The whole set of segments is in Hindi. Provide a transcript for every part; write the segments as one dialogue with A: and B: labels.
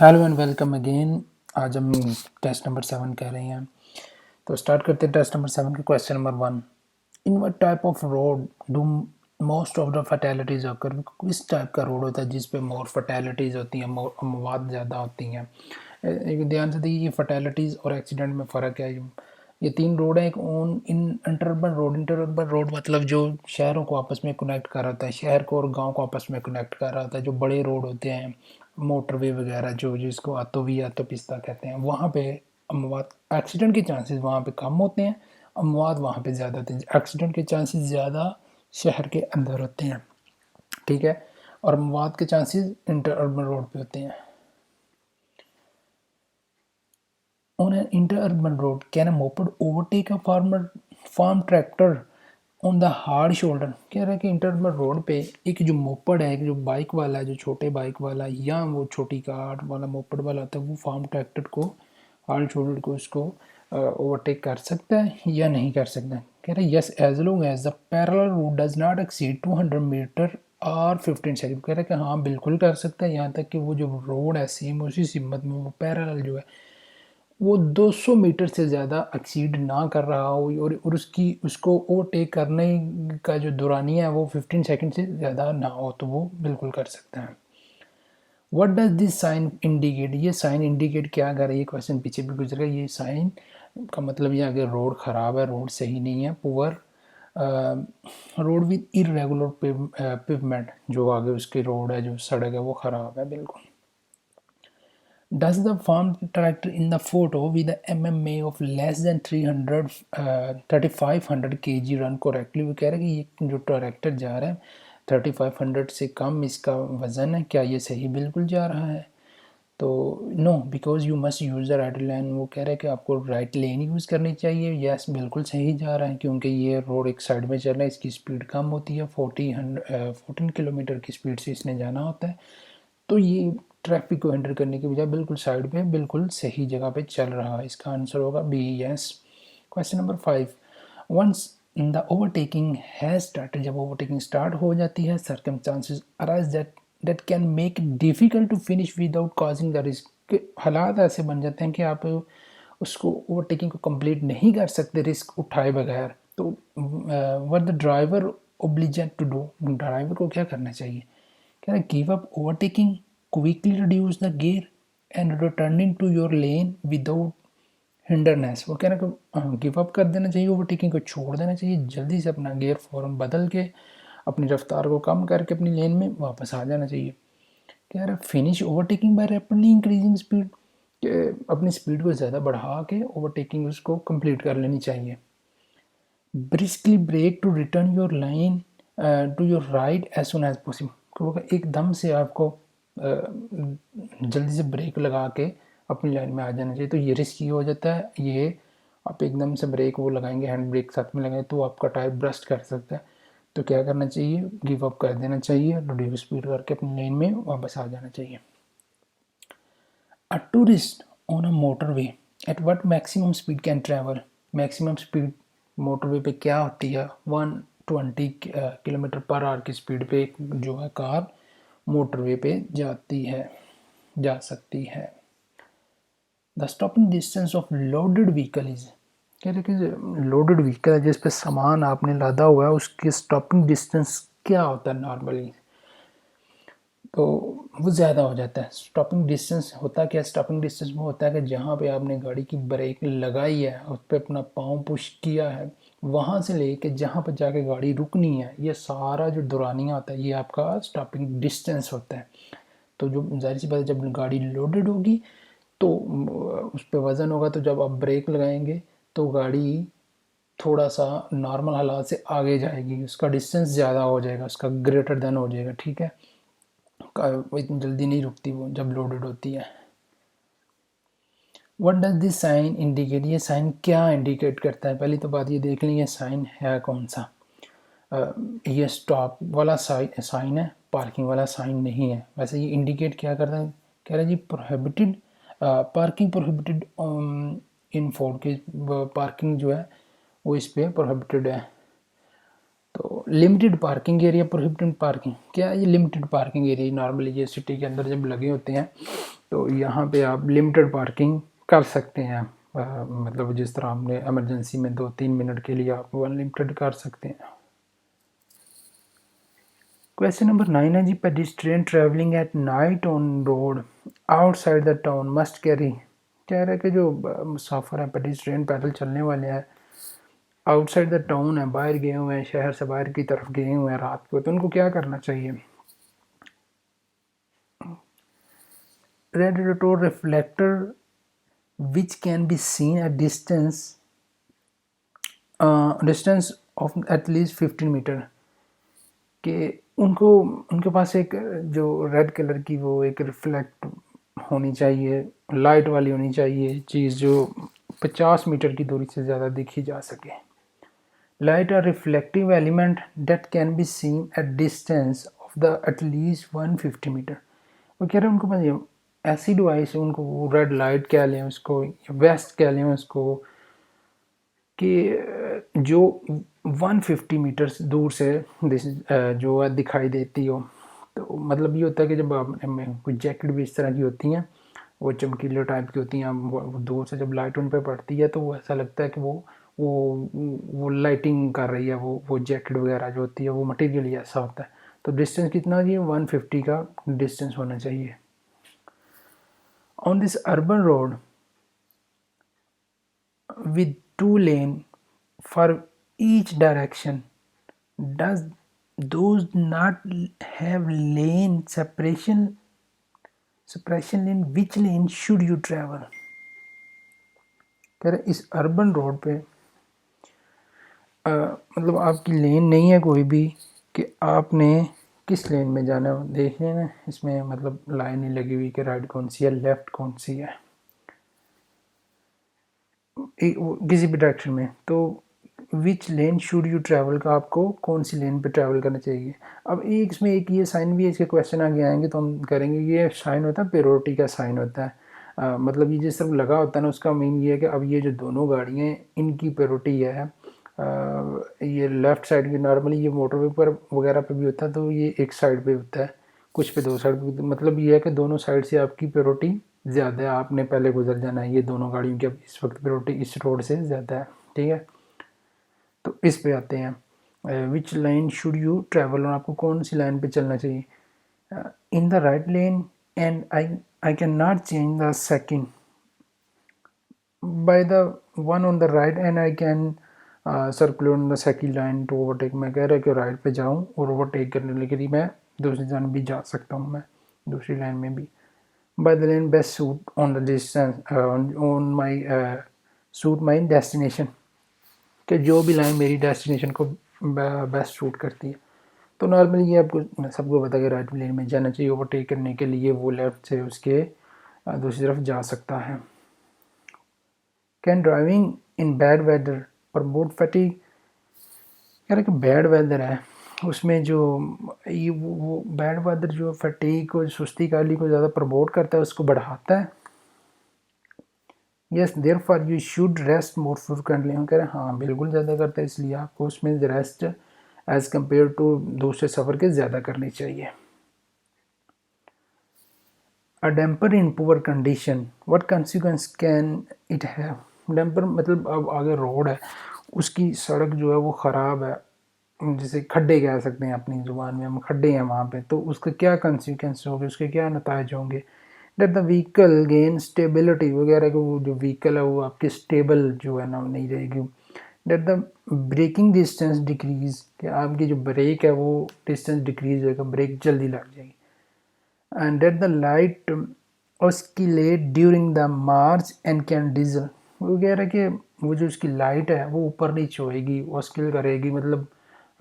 A: Hello and welcome again. आज हम टेस्ट नंबर 7 कर रहे हैं, तो स्टार्ट करते हैं टेस्ट नंबर 7 के question number 1। In what type of road do most of the fatalities occur? किस टाइप का रोड होता है जिस पे मोर फर्टेलिटीज होती हैं, मोर अमवात ज़्यादा होती हैं? एक ध्यान से देखिए, ये फर्टेलिटीज़ और एक्सीडेंट में फ़र्क है। ये तीन रोड है। एक own in inter urban road मतलब जो शहरों को आपस में कनेक्ट कर रहा होता है, शहर को और गांव को आपस में कनेक्ट कर रहा होता है। जो बड़े रोड होते हैं, मोटरवे वगैरह, जो जिसको आतोवी या तो पिस्ता कहते हैं, वहाँ पे अमवात एक्सीडेंट के चांसेस वहाँ पे कम होते हैं, अमवात वहाँ पे ज़्यादा होते हैं। एक्सीडेंट के चांसेस ज़्यादा शहर के अंदर होते हैं, ठीक है, और अमवात के चांसेस इंटर अर्बन रोड पे होते हैं। On an inter-urban road, can a moped overtake a farm tractor on the hard shoulder? कह रहा है कि इंटर-अर्बन रोड पे एक जो मोपड है, एक जो बाइक वाला है, जो छोटे बाइक वाला या वो छोटी कार वाला मोपड वाला होता है, वो फार्म ट्रैक्टर को, हार्ड शोल्डर को, उसको ओवरटेक कर सकता है या नहीं कर सकता है? कह रहा है yes, as long as the parallel route does not exceed 200 metre और 15 सेकंड। कह रहा है कि हाँ बिल्कुल कर सकता है, यहाँ तक कि वो जो रोड है सेम उसी सिमत में वो पैरेलल जो है वो 200 मीटर से ज़्यादा एक्सीड ना कर रहा हो, और उसको ओवरटेक करने का जो दुरानिया है वो 15 सेकंड से ज़्यादा ना हो, तो वो बिल्कुल कर सकता है। What does this sign indicate? ये साइन इंडिकेट क्या कर रही है? क्वेश्चन पीछे भी गुजरा। ये साइन का मतलब ये अगर रोड ख़राब है, रोड सही नहीं है, poor road with irregular pavement, जो आगे उसकी रोड है, जो सड़क है, वो ख़राब है बिल्कुल। Does the farm tractor in the photo with the MMA of less than 300 3500 kg run correctly? वो कह रहा है कि ये जो ट्रैक्टर जा रहा है 3500 से कम इसका वज़न है, क्या ये सही बिल्कुल जा रहा है? तो no, because you must use the right lane. वो कह रहा है कि आपको राइट लेन यूज़ करनी चाहिए। यस, बिल्कुल सही जा रहा है, क्योंकि ये रोड एक साइड में चल रहा है, इसकी स्पीड कम होती है, 14 किलोमीटर की स्पीड से इसने जाना होता है। तो ये ट्रैफिक को हैंडल करने के बजाय बिल्कुल साइड में, बिल्कुल सही जगह पे चल रहा है। इसका आंसर होगा B, yes. Question number 5। Once the overtaking has started, जब ओवरटेकिंग स्टार्ट हो जाती है, circumstances arise that can make it difficult to finish without causing the risk. हालात ऐसे बन जाते हैं कि आप उसको ओवरटेकिंग को कंप्लीट नहीं कर सकते रिस्क उठाए बगैर। तो what the driver obligate to do? Driver को क्या करना चाहिए? कह रहा है give up overtaking, quickly reduce the gear and returning to your lane without hindrance. वो कह रहा है कि गिव अप कर देना चाहिए, ओवरटेकिंग को छोड़ देना चाहिए, जल्दी से अपना गियर फ़ौरन बदल के अपनी रफ्तार को कम करके अपनी लेन में वापस आ जाना चाहिए। कह रहा है finish overtaking by rapidly increasing speed, अपनी स्पीड को ज़्यादा बढ़ा के ओवरटेकिंग उसको कंप्लीट कर लेनी चाहिए। Briskly brake to return your line to your right as soon as possible. क्योंकि एकदम से आपको जल्दी से ब्रेक लगा के अपनी लाइन में आ जाना चाहिए, तो ये रिस्की हो जाता है। ये आप एकदम से ब्रेक वो लगाएंगे, हैंड ब्रेक साथ में लगाएंगे, तो आपका टायर ब्रस्ट कर सकता है। तो क्या करना चाहिए? गिव अप कर देना चाहिए, रिड्यूस स्पीड करके अपनी लाइन में वापस आ जाना चाहिए। A tourist on a motorway at what maximum speed can travel? Maximum speed motorway पे क्या होती है? 120 किलोमीटर पर आवर की स्पीड पे जो है कार मोटरवे पे जा सकती है। The stopping distance of loaded vehicle is, कह रहे कि लोडेड व्हीकल है जिस पे सामान आपने लादा हुआ है, उसकी स्टॉपिंग डिस्टेंस क्या होता है नॉर्मली? तो वो ज़्यादा हो जाता है। स्टॉपिंग डिस्टेंस होता क्या है? स्टॉपिंग डिस्टेंस में होता है कि जहाँ पे आपने गाड़ी की ब्रेक लगाई है, उस पर अपना पाँव पुश किया है, वहाँ से लेके जहाँ पर जाके गाड़ी रुकनी है, ये सारा जो दौरानिया होता है, ये आपका स्टॉपिंग डिस्टेंस होता है। तो जो जाहिर सी बात है, जब गाड़ी लोडेड होगी तो उस पर वज़न होगा, तो जब आप ब्रेक लगाएंगे तो गाड़ी थोड़ा सा नॉर्मल हालात से आगे जाएगी, उसका डिस्टेंस ज़्यादा हो जाएगा, उसका ग्रेटर देन हो जाएगा, ठीक है। वो इतनी जल्दी नहीं रुकती वो जब लोडेड होती है। What does this sign indicate? ये साइन क्या इंडिकेट करता है? पहली तो बात ये देख लें, ये साइन है कौन सा। ये स्टॉप वाला साइन है, पार्किंग वाला साइन नहीं है। वैसे ये इंडिकेट क्या करता है? कह रहा है जी prohibited parking, prohibited in ford के, पार्किंग जो है वो इस पर प्रोहिबिटेड है। तो limited parking area, prohibited parking, क्या है ये? लिमिटेड पार्किंग एरिया नॉर्मली ये सिटी के अंदर जब लगे होते हैं तो यहाँ पे आप लिमिटेड पार्किंग कर सकते हैं। मतलब जिस तरह आपने इमरजेंसी में 2-3 मिनट के लिए आप अनलिमिटेड कर सकते हैं। क्वेश्चन नंबर 9 है जी, pedestrian travelling at night on road outside the town must carry. कह रहा है कि जो मुसाफिर हैं, पेडिस्ट्रियन पैदल चलने वाले हैं, आउटसाइड द टाउन है, बाहर गए हुए हैं, शहर से बाहर की तरफ गए हुए हैं रात को, तो उनको क्या करना चाहिए? Red rotor reflector which can be seen at distance of at least 15 metre, कि उनको उनके पास एक जो रेड कलर की वो एक रिफ्लेक्ट होनी चाहिए, लाइट वाली होनी चाहिए चीज़, जो 50 मीटर की दूरी से ज़्यादा दिखी जा सके। लाइट और reflective element that can be seen at distance of the at least 150 metre. वो कह रहे हैं उनको पास ऐसी डिवाइस है, उनको वो रेड लाइट कह लें उसको, वेस्ट कह लें उसको, कि जो 150 मीटर्स दूर से जो है दिखाई देती हो। तो मतलब ये होता है कि जब आप कोई जैकेट भी इस तरह की होती हैं, वो चमकीले टाइप की होती हैं, वो दूर से जब लाइट उन पर पड़ती है तो वो ऐसा लगता है कि वो लाइटिंग कर रही है, वो जैकेट वगैरह जो होती है, वो मटेरियल ही ऐसा होता है। तो डिस्टेंस कितना चाहिए? 150 का डिस्टेंस होना चाहिए। On this urban road with 2 lanes for each direction, does those not have lane separation lane, which lane should you travel? कह रहे इस अर्बन रोड पे मतलब आपकी लेन नहीं है कोई भी कि आपने किस लेन में जाना है। देखिए ना, इसमें मतलब लाइन ही लगी हुई कि राइट कौन सी है, लेफ्ट कौन सी है, किसी भी डायरेक्शन में। तो विच लेन शुड यू ट्रैवल का आपको कौन सी लेन पे ट्रैवल करना चाहिए। अब एक इसमें एक ये साइन भी है, इसके क्वेश्चन आगे आएंगे तो हम करेंगे। ये साइन होता है प्रायोरिटी का साइन होता है। मतलब ये जिस तरफ लगा होता है ना, उसका मीन ये है कि अब ये जो दोनों गाड़ियाँ हैं इनकी प्रायोरिटी है। ये लेफ़्ट साइड की, नॉर्मली ये मोटरवे पर वगैरह पे भी होता है, तो ये एक साइड पे होता है, कुछ पे दो साइड पे। मतलब ये है कि दोनों साइड से आपकी प्रायोरिटी ज़्यादा है, आपने पहले गुजर जाना है। ये दोनों गाड़ियों की अब इस वक्त प्रायोरिटी इस रोड से ज़्यादा है, ठीक है। तो इस पे आते हैं, which line should you travel, और आपको कौन सी लाइन पे चलना चाहिए। In the right lane and I can not change the second by the one on the right and I can circular on the second line to overtake. मैं कह रहा है कि राइट पे जाऊँ और ओवरटेक करने के लिए मैं दूसरी जानब भी जा सकता हूँ, मैं दूसरी लाइन में भी। By the lane best suit on the distance on my suit my destination, कि जो भी लाइन मेरी डेस्टिनेशन को बेस्ट सूट करती है। तो नॉर्मली ये आपको सबको पता है कि राइट लेन में जाना चाहिए ओवरटेक करने के लिए, वो लेफ्ट से उसके दूसरी तरफ जा सकता है। Can driving in bad weather promote fatigue. कह रहे कि बैड वेदर है उसमें जो ये वो बैड वेदर जो फटीग को, सुस्ती काली को ज़्यादा प्रमोट करता है, उसको बढ़ाता है। Yes therefore you should rest more frequently. हम कह रहे हैं हाँ बिल्कुल ज़्यादा करता है, इसलिए आपको उसमें रेस्ट एज कम्पेयर टू दूसरे सफ़र के ज़्यादा करनी चाहिए। A damper in poor condition what consequence can it have. Damper मतलब अब आगे रोड है, उसकी सड़क जो है वो ख़राब है, जिसे खड्डे कह सकते हैं अपनी ज़ुबान में, हम खड्डे हैं वहाँ पे, तो उसका क्या कंसिक्वेंस होंगे, उसके क्या नताइज होंगे। That the vehicle gain stability वगैरह, को वो जो व्हीकल है वो आपकी स्टेबल जो है ना नहीं रहेगी। That the braking distance decrease, कि आपकी जो ब्रेक है वो डिस्टेंस डिक्रीज होगा, ब्रेक जल्दी लग जाएगी। And that the light oscillate during the march and can dazzle. वो कह रहा है कि वो जो उसकी लाइट है वो ऊपर नीचे होएगी, ऑस्किल करेगी, मतलब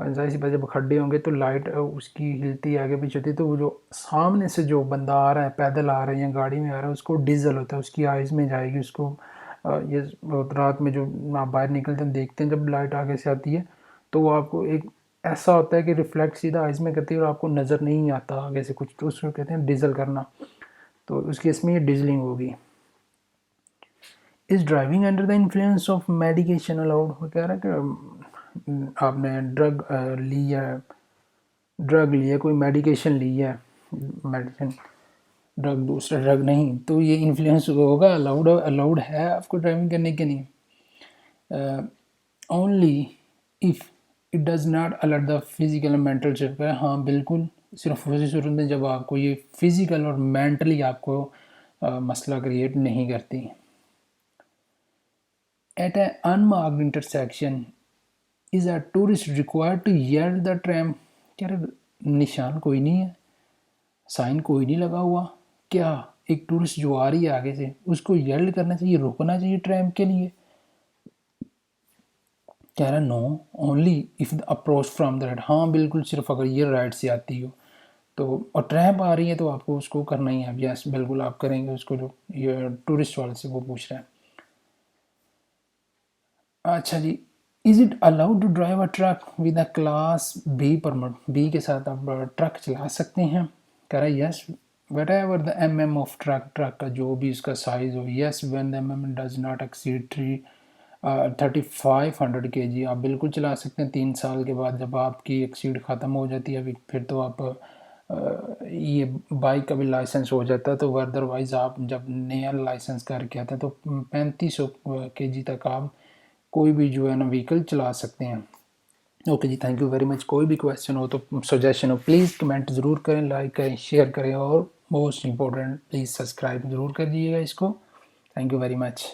A: जाहिर सी बात जब खड्डे होंगे तो लाइट उसकी हिलती आगे पीछे होती है, तो वो जो सामने से जो बंदा आ रहा है, पैदल आ रहा है या गाड़ी में आ रहा है, उसको डीजल होता है, उसकी आइज़ में जाएगी उसको। ये रात में जो आप बाहर निकलते हैं देखते हैं जब लाइट आगे से आती है, तो वो आपको एक ऐसा होता है कि रिफ्लेक्ट सीधा आइज़ में करती है और आपको नज़र नहीं आता आगे से कुछ, तो उसको कहते हैं डीजल करना। तो उस केस में ये डीजलिंग होगी। Is driving under the influence of medication allowed. वो कह रहा है कि आपने ड्रग ली है, कोई मेडिकेशन ली है, मेडिसिन ड्रग दूसरा ड्रग नहीं, तो ये इन्फ्लुएंस होगा, अलाउड है आपको ड्राइविंग करने के लिए। Only if it does not alert the physical and mental state. हाँ बिल्कुल, सिर्फ उसी सूरत में जब आपको ये फिजिकल और मेंटली आपको मसला क्रिएट नहीं करती। At a unmarked intersection is a tourist required to yield the tram. क्या निशान कोई नहीं है, साइन कोई नहीं लगा हुआ, क्या एक टूरिस्ट जो आ रही है आगे से उसको यर्ड करना चाहिए, रुकना चाहिए ट्रैम के लिए? कह रहा no, only if the approach from the right. हाँ बिल्कुल, सिर्फ अगर ये राइट से आती हो तो, और ट्रैप आ रही है तो आपको उसको करना ही है। यस बिल्कुल आप करेंगे उसको, जो ये टूरिस्ट वाले से वो पूछ रहा है। अच्छा जी, is it allowed to drive a truck with a class B permit? B के साथ आप ट्रक चला सकते हैं। कह रहा है yes, whatever the M M of truck, truck का जो भी इसका साइज़ हो। Yes when the M M does not exceed 3500 kg आप बिल्कुल चला सकते हैं। 3 साल के बाद जब आपकी एक्सीड ख़त्म हो जाती है, अभी फिर तो आप ये बाइक का भी लाइसेंस हो जाता है, तो अदरवाइज़ आप जब नया लाइसेंस करके आते हैं तो 3500 kg तक आप कोई भी जो है ना व्हीकल चला सकते हैं। ओके जी, थैंक यू वेरी मच। कोई भी क्वेश्चन हो तो सजेशन हो प्लीज़ कमेंट ज़रूर करें, लाइक करें, शेयर करें, और मोस्ट इम्पोर्टेंट प्लीज़ सब्सक्राइब ज़रूर कर दीजिएगा इसको। Thank you very much.